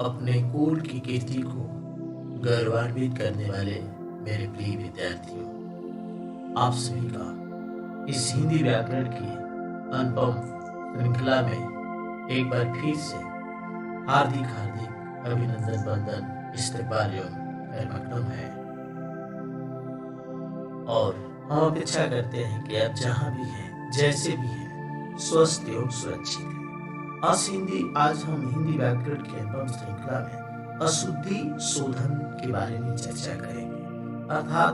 अपने कुल की कीर्ति को गौरवान्वित करने वाले मेरे प्रिय विद्यार्थियों, आप सभी का इस हिंदी व्याकरण की अनुपम श्रृंखला में एक बार फिर से हार्दिक हार्दिक अभिनंदन वंदन इस्तकबाल एवं खैर है। और हम अपेक्षा करते हैं कि आप जहाँ भी हैं, जैसे भी हैं, स्वस्थ एवं सुरक्षित हैं। आज हम हिंदी व्याकरण की अनुपम श्रृंखला में अशुद्धि शोधन के बारे में चर्चा करेंगे। अर्थात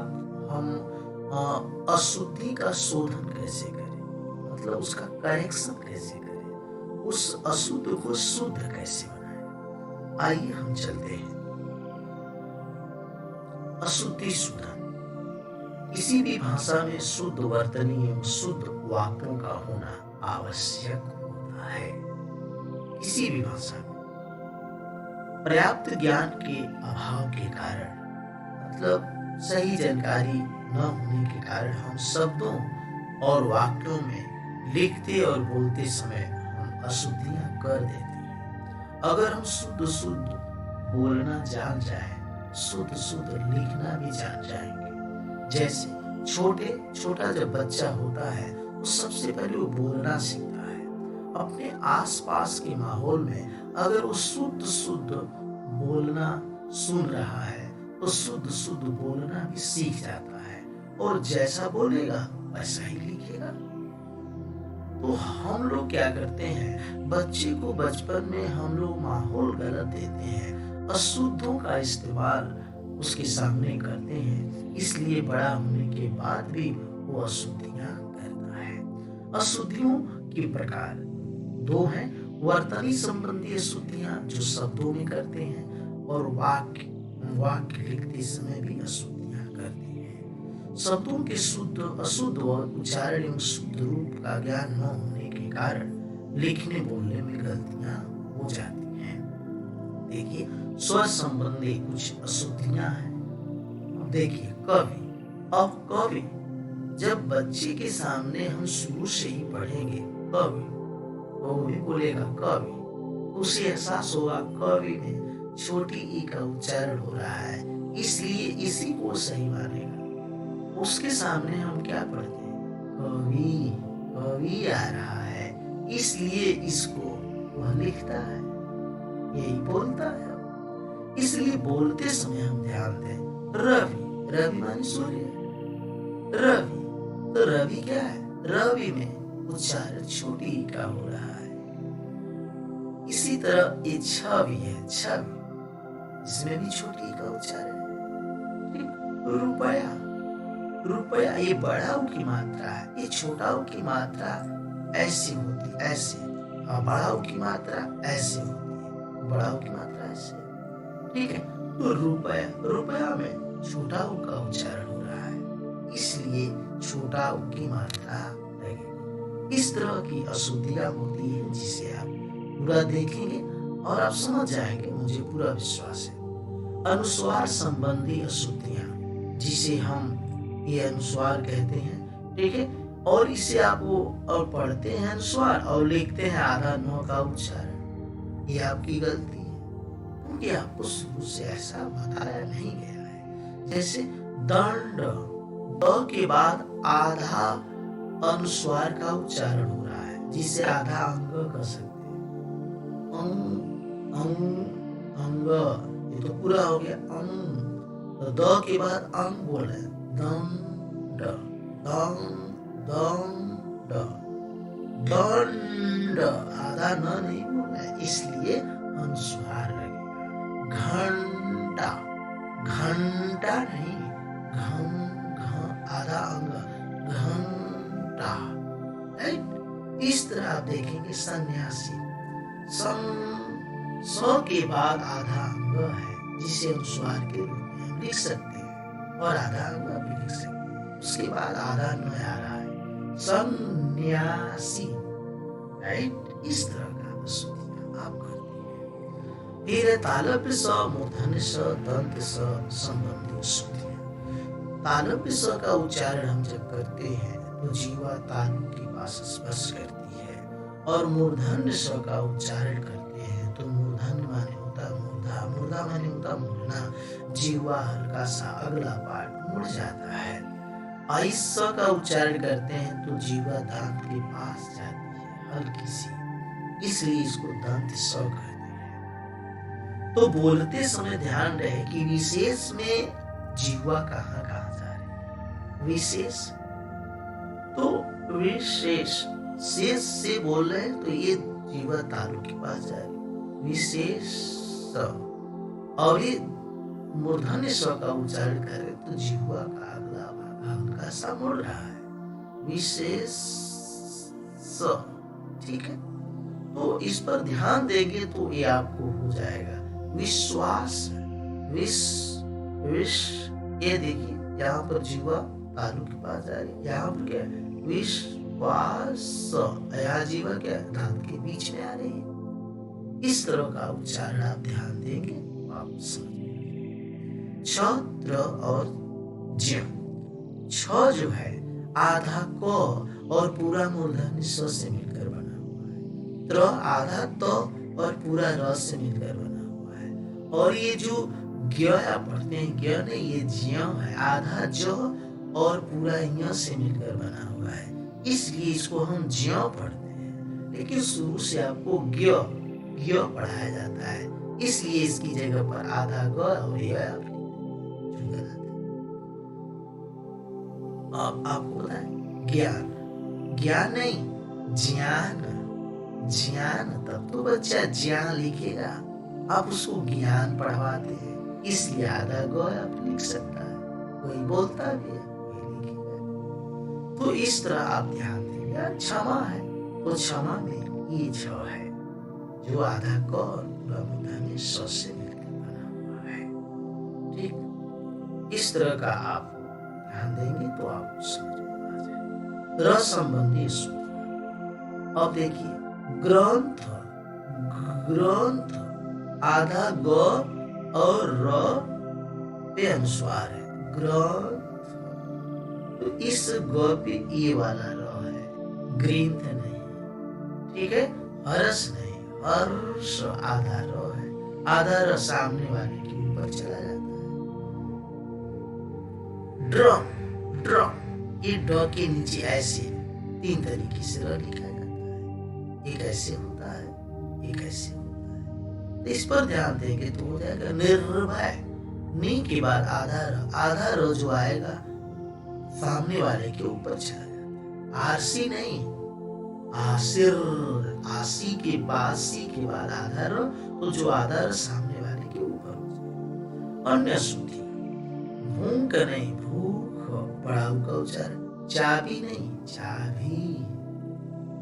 हम अशुद्धि का शोधन कैसे करें, मतलब उसका करेक्शन कैसे करें, उस अशुद्ध को शुद्ध कैसे बनाएं। आइए हम चलते हैं। अशुद्धि शोधन। किसी भी भाषा में शुद्ध वर्तनी एवं शुद्ध वाक्यों का होना आवश्यक होता है। किसी भी भाषा में पर्याप्त ज्ञान के अभाव के कारण, मतलब सही जानकारी न होने के कारण, हम शब्दों और वाक्यों में लिखते और बोलते समय हम अशुद्धियां कर देते हैं। अगर हम शुद्ध शुद्ध बोलना जान जाए, शुद्ध शुद्ध लिखना भी जान जाएंगे। जैसे छोटा जब बच्चा होता है तो सबसे पहले वो बोलना सीखता है। अपने आसपास के माहौल में अगर वो शुद्ध शुद्ध बोलना सुन रहा है तो शुद्ध शुद्ध बोलना भी सीख जाता है, और जैसा बोलेगा वैसा ही लिखेगा। तो हम लोग क्या करते हैं, बच्चे को बचपन में हम लोग माहौल गलत देते हैं, अशुद्धों का इस्तेमाल उसके सामने करते हैं, इसलिए बड़ा होने के बाद भी वो अशुद्धियां करता है। अशुद्धियों के प्रकार दो हैं। वर्तनी संबंधी अशुद्धियां जो शब्दों में करते हैं, और वाक्य लिखते समय भी अशुद्धियां करते हैं। शब्दों के शुद्ध अशुद्ध और उच्चारण एवं शुद्ध रूप का ज्ञान न होने के कारण लिखने बोलने में गलतियां हो जाती हैं। देखिए, स्वर संबंधी कुछ अशुद्धियां हैं। देखिए, कवि। अब कवि जब बच्चे के सामने हम शुरू से ही पढ़ेंगे कवि, तो वो भी बोलेगा कवि, उसे एहसास होगा कवि में छोटी ई का उच्चारण हो रहा है, इसलिए इसी को सही मानेगा। उसके सामने हम क्या पढ़ते हैं, कवि कवि आ रहा है, इसलिए इसको वह लिखता है, यही बोलता है। इसलिए बोलते समय हम ध्यान दें। रवि, रवि माने सूर्य। रवि, तो रवि क्या है, रवि में उच्चारण छोटी ई का हो रहा है। इसी तरह ये छवि है, छवि, इसमें भी छोटी ई का उच्चारण है। रुपया, रुपया, ये बड़ा ऊ की मात्रा है, ये छोटा ऊ की मात्रा ऐसी होती, ऐसे, और बड़ा ऊ की मात्रा ऐसे होती है, बड़ा ऊ की मात्रा ऐसे। ठीक है, तो रुपया, रुपया में छोटा ऊ का उच्चारण हो रहा है, इसलिए छोटा ऊ की मात्रा लगेगी। इस तरह की अशुद्धियां होती है, जिसे आप पूरा देखेंगे और आप समझ जाएंगे, मुझे पूरा विश्वास है। अनुस्वार संबंधी अशुद्धियां, जिसे हम ये अनुस्वार कहते हैं, ठीक है, और इसे आप वो और पढ़ते हैं अनुस्वार और लिखते हैं आधा न का उच्चारण। ये आपकी गलती है, क्योंकि आपको शुरू से ऐसा बताया नहीं गया है। जैसे दंड, द के बाद आधा अनुस्वार का उच्चारण हो रहा है, जिसे आधा अंग कह सकते हैं। अंग, ये तो पूरा हो गया अंग, तो द के बाद अंग बोल रहे हैं, दंड, दंड, दंड, आधा न नहीं बोल रहा है, इसलिए अनुस्वार लगेगा। घंटा, घंटा नहीं, घम, आधा अंग, घंटा। इस तरह आप देखेंगे। सन्यासी, स के बाद आधा अंग है, जिसे अनुस्वार के रूप में हम लिख सकते हैं, और आधा अंग भी लिख सकते हैं, उसके बाद आधा न आ रहा है, सन्यासी। राइट, इस तरह का अशुद्धियां आप करते हैं। फिर तालव्य स, मूर्धन्य स, दंत स संबंधी अशुद्धियां। तालव्य स का उच्चारण हम जब करते हैं तो जीवा तालु के पास स्पर्श करती है, और मूर्धन्य स का उच्चारण करते हैं तो मूर्धन्य माने होता है मुर्दा माने होता मुड़ना, जीवा हल्का सा अगला पार्ट मुड़ जाता है। ऐसा का उच्चारण करते हैं तो जीवा दांत के पास जाती है हल्की सी, इसलिए इसको दंत स कहते हैं। तो बोलते समय ध्यान रहे कि विशेष में जीवा कहाँ कहाँ जा रही है। विशेष तो विशेष शेष से बोल रहे हैं तो ये जीवा तालु के पास जा रही है। विशेष और ये मूर्धन्य स्व का उच्चारण करें तो जीवा का अगला भाग हल्का सा मुड़ रहा है। विशेष ठीक है, तो इस पर ध्यान देंगे तो ये आपको हो जाएगा। विश्वास ये देखिए यहाँ पर जीवा तालु के पास जा रही है, यहाँ पर क्या है विश्वास, यहाँ जीवा क्या है दांत के बीच में आ रही है। इस तरह का उच्चारण आप ध्यान देंगे आप समझेंगे। छ और ज्य, छ जो है आधा क और पूरा मूर्धन्य स से मिलकर बना हुआ है। त्र आधा त और पूरा र से मिलकर बना हुआ है। और ये जो ज्ञ आप पढ़ते हैं, ज्ञ नहीं ये ज्य है, आधा ज और पूरा य से मिलकर बना हुआ है, इसलिए इसको हम ज्य पढ़ते हैं। लेकिन शुरू से आपको ज्ञ पढ़ाया जाता है, इसलिए इसकी जगह पर आधा ग और य आपको पता है ज्ञान नहीं ज्ञान, तब तो बच्चा ज्ञान लिखेगा, आप उसको ज्ञान पढ़वाते हैं, इसलिए आधा ग आप लिख सकता है, कोई बोलता भी है कोई लिखेगा। तो इस तरह आप ध्यान देंगे। क्षमा है तो क्षमा में ये छ है जो आधा क और पूरा मूर्धन्य स से मिलकर बना हुआ है। ठीक, इस तरह का आप ध्यान देंगे तो आपको समझ में आ जाएगा। र संबंधी सूत्र, अब देखिए ग्रंथ आधा ग और र पे अनुस्वार है ग्रंथ, तो इस ग पे ये वाला र है, ग्रंथ नहीं, ठीक है, हर्ष नहीं, हर्ष आधा र है, आधा र सामने वाले के ऊपर चला जाता है। ड्रम ये ड के नीचे ऐसे तीन तरीके से र लिखा जाता है, एक ऐसे होता है, एक ऐसे होता है। तो इस पर ध्यान देंगे तो हो जाएगा निर्भय। नी के बाद आधा र जो आएगा सामने वाले के ऊपर चला जाता है। आरसी नहीं, आसिर, आसी के बाद सी के बाद आधा र, तो जो आधा र सामने वाले के ऊपर हो जाएगा। अन्य सूत्री भूख नहीं, भूख पढ़ाऊ का उच्चारण, चाबी नहीं चाबी।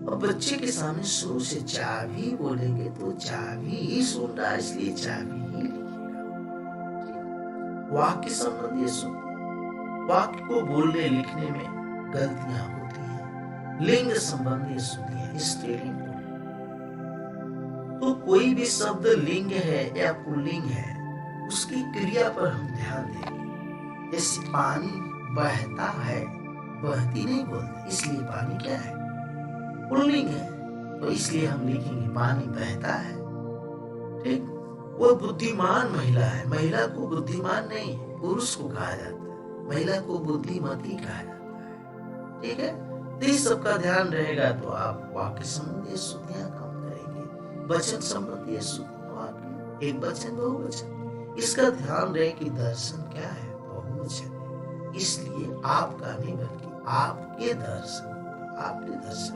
और बच्चे के सामने शुरू से चाबी बोलेंगे तो चाबी ही सुन रहा है, इसलिए चाबी ही लिखेगा। वाक्य संबंधी सूत्र, वाक्य को बोलने लिखने में गलतियां होती हैं। लिंग संबंधी सूत्र, स्त्रीलिंग, तो कोई भी शब्द लिंग है या पुल्लिंग है उसकी क्रिया पर हम ध्यान देंगे। जैसे पानी बहता है, बहती नहीं बोलते, इसलिए पानी क्या है पुल्लिंग है, तो इसलिए हम लिखेंगे पानी बहता है। ठीक, वो बुद्धिमान महिला है, महिला को बुद्धिमान नहीं पुरुष को कहा जाता है, महिला को बुद्धिमती कहा जाता है। ठीक है, तो इस सब का ध्यान रहेगा तो आप वाक्य संबंधी श्रुतियां कम करेंगे। वचन संबंधी श्रुति, वाक्य एक वचन बहुवचन, इसका ध्यान रहे कि दर्शन क्या है बहुवचन है, इसलिए आपका नहीं बल्कि आपके दर्शन, आपके दर्शन।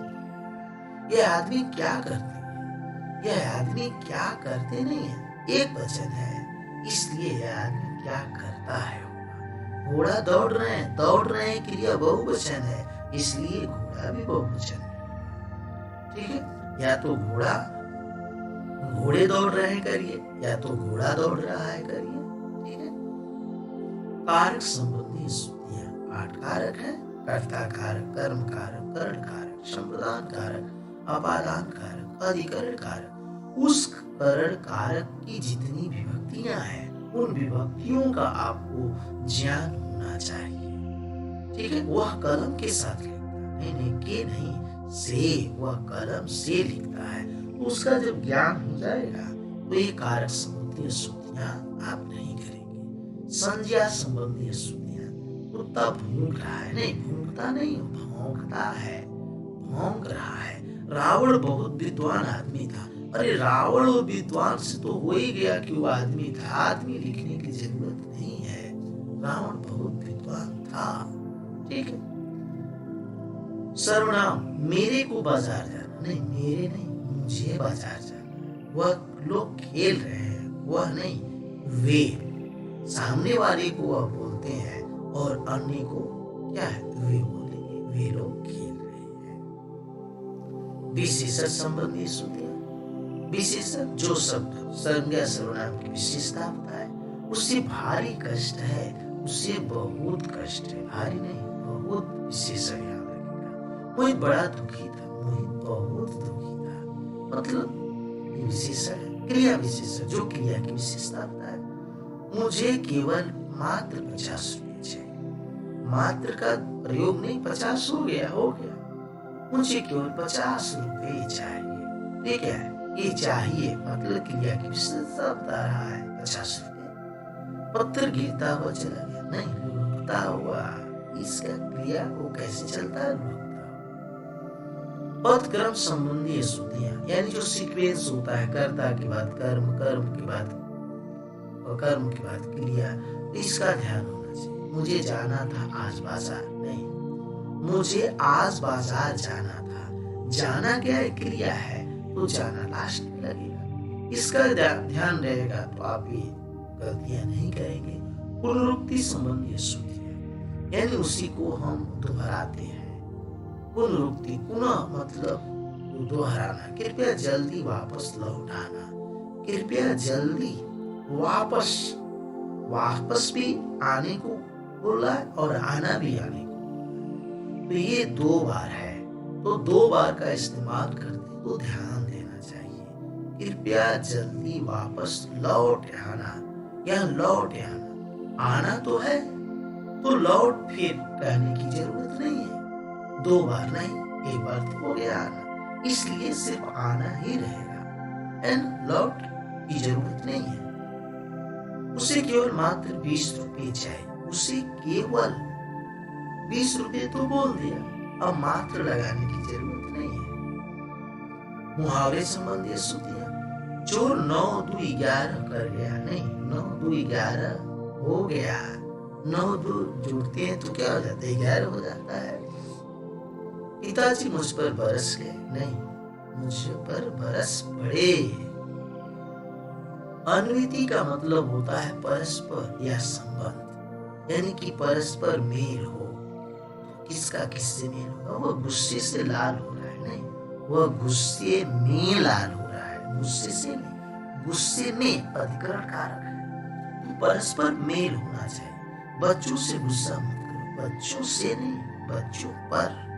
ये आदमी क्या करते हैं, यह आदमी क्या करते नहीं है, एक वचन है, इसलिए यह आदमी क्या करता है। घोड़ा दौड़ रहे हैं क्रिया बहुवचन है, इसलिए घोड़ा भी बहुवचन है। ठीक है, या तो घोड़े दौड़ रहे हैं करिए, या तो घोड़ा दौड़ रहा है करिए। ठीक है, कारक संबंधी सूत्रियां, पाठ कारक है, कर्ता कारक, कर्म कारक, करण कारक, संप्रदान कारक, अपादान कारक, अधिकरण कारक। उस करण कारक की जितनी विभक्तियां हैं उन विभक्तियों का आपको ज्ञान होना चाहिए। ठीक है, वह कलम के साथ लिखता है, नहीं के नहीं से, वह कलम से लिखता है, उसका जब ज्ञान हो जाएगा तो ये कारक संबंधी सूत्र स्तुतियां आप नहीं करेंगे। संज्ञा संबंधी स्तुतियां, कुत्ता भौंक रहा है, नहीं भौंकता नहीं, भौंकता है, भौंक रहा है। रावण बहुत विद्वान आदमी था। अरे रावण और विद्वान से तो हो ही गया कि वो आदमी था, आदमी लिखने की जरूरत नहीं है। रावण बहुत विद्वान था, ठीक है। सर्वनाम, मेरे को बाजार जाना, नहीं मेरे नहीं, मुझे बाजार जाना। वह लोग खेल रहे हैं, वह नहीं, वे। सामने वाले को वह बोलते हैं और अन्य को क्या है, वे बोलेंगे, वे लोग खेल रहे हैं। विशेषण संबंधी स्तुतियां, विशेषण जो शब्द संज्ञा सर्वनाम की विशेषता होता है, उससे भारी कष्ट है, उससे बहुत कष्ट है, भारी नहीं बहुत। विशेषण याद रखिएगा। मोहित बड़ा दुखी था, मोहित बहुत दुखी था, मतलब ये विशेषण है। क्रिया विशेषण जो क्रिया की विशेषता होता है। मुझे केवल मात्र 50 रुपये चाहिए। मात्र का प्रयोग नहीं, 50 हो गया, हो गया। मुझे केवल 50 रुपये चाहिए, ठीक है। ये चाहिए मतलब क्रिया की विशेषता बता रहा है, 50 रुपये। पत्थर गिरता हुआ चला गया, नहीं रुकता हुआ, इसका क्रिया वो कैसे चलता है, रुकता। पद क्रम संबंधी स्तुतियां, यानी जो सीक्वेंस होता है, कर्ता के बाद कर्म, कर्म के बाद कर्म के बाद क्रिया, इसका ध्यान होना चाहिए। मुझे जाना था आज बाजार, नहीं मुझे आज बाजार जाना था। जाना क्या है, क्रिया है, तो जाना लास्ट में लगेगा, इसका ध्यान रहेगा तो आप ये गलतियां नहीं करेंगे। पुनरुक्ति संबंधी स्तुतियां, यानी उसी को हम दोहराते हैं। पुनरुक्ति, पुनः मतलब दोहराना। कृपया जल्दी वापस लौटाना, कृपया जल्दी वापस भी आने को बोला है और आना भी आने को। तो ये 2 बार है, तो 2 बार का इस्तेमाल करते तो ध्यान देना चाहिए। कृपया जल्दी वापस लौट आना, या लौट आना। आना तो है तो लौट फिर कहने की जरूरत नहीं है। 2 बार नहीं, 1 बार तो हो गया आना, इसलिए सिर्फ आना ही रहेगा, एंड लौट की जरूरत नहीं है। उसे केवल मात्र 20 रुपये चाहिए, उसे केवल 20 रुपये तो बोल दिया, अब मात्र लगाने की जरूरत नहीं है। मुहावरे संबंधी स्तुतियां, चोर 9 2 11 कर गया, नहीं 9 2 11 हो गया। 9 2 जोड़ते हैं तो क्या हो जाता है, 11 हो जाता है। पिताजी मुझ पर बरस गए, नहीं मुझ पर बरस पड़े। अन्विति का मतलब होता है परस्पर या संबंध, यानी कि परस्पर मेल हो। किसका किससे मेल होगा, वह गुस्से से लाल हो रहा है, नहीं वह गुस्से में लाल हो रहा है, गुस्से से नहीं, गुस्से में अधिकरण कारक है, तो परस्पर मेल होना चाहिए। बच्चों से गुस्सा मत करो, बच्चों से नहीं, बच्चों पर,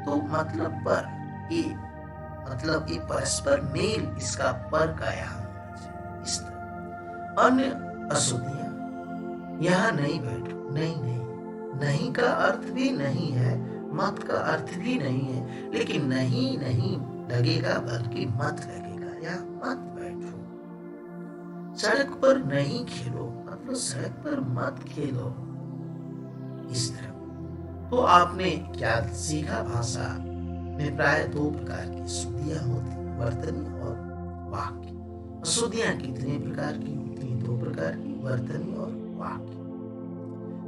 तो मतलब पर, ये मतलब ये परस्पर मेल, इसका पर का यहाँ इस तरह। अन्य अशुद्धियां, यहाँ नहीं बैठो, नहीं नहीं, नहीं का अर्थ भी नहीं है, मत का अर्थ भी नहीं है, लेकिन नहीं नहीं लगेगा बल्कि मत लगेगा, या मत बैठो। सड़क पर नहीं खेलो, मतलब सड़क पर मत खेलो, इस तरह। तो आपने क्या सीखा, भाषा में प्राय 2 प्रकार की स्तुतियां होती, वर्तनी और वाक्य। स्तुतियां कितने प्रकार की होती हैं, 2 प्रकार की, वर्तनी और वाक्य।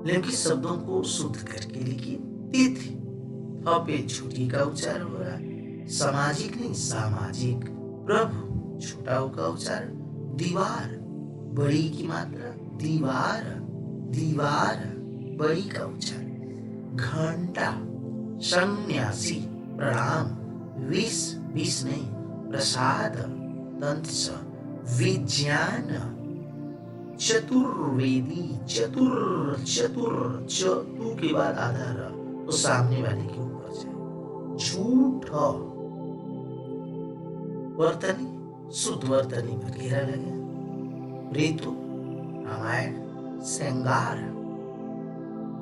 लैंगिक शब्दों को शुद्ध करके लिखिए। तिथि, पे छोटी का उच्चारण हो रहा है, सामाजिक नहीं सामाजिक। प्रभु, छोटा ऊ का उच्चारण। दीवार, बड़ी की मात्रा, दीवार, दीवार, बड़ी का उच्चारण। घंटा, सन्यासी, प्रणाम। विष, विष नहीं, प्रसाद, तंत्र। विज्ञान, चतुर्वेदी, चतुर, चतुर, चतु के बाद आधा र, तो सामने वाले के ऊपर जाए। झूठ, वर्तनी, शुद्ध वर्तनी पर घेरा लगे। ऋतु, रामायण, श्रृंगार,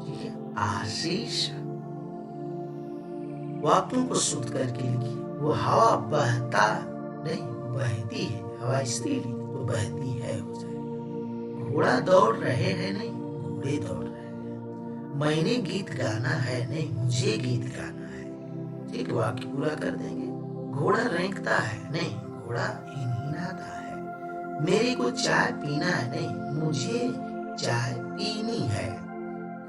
ठीक है, आशीष। वाक्यों को शुद्ध करके लिखिए। वो हवा बहता नहीं, बहती है, हवा स्त्री तो बहती है हो जाएगा। घोड़ा दौड़ रहे हैं नहीं, घोड़े दौड़ रहे हैं। मैंने गीत गाना है नहीं, मुझे गीत गाना है। ठीक, वाक्य पूरा कर देंगे। घोड़ा रेंकता है नहीं, घोड़ा हिनहिनाता है। मेरे को चाय पीना है नहीं, मुझे चाय पीनी है।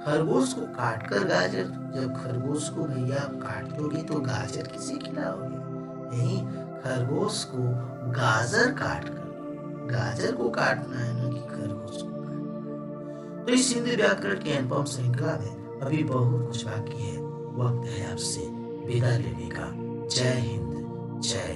खरगोश को काटकर गाजर, जब खरगोश को भैया आप काट दोगे तो गाजर किसे खिलाओगे? यही खरगोश को गाजर काट कर, गाजर को काटना है ना कि खरगोश को काटना है। तो इस हिंदी व्याकरण के अनुपम श्रृंखला में अभी बहुत कुछ बाकी है। वक्त है आपसे विदा लेने का। जय हिंद, जय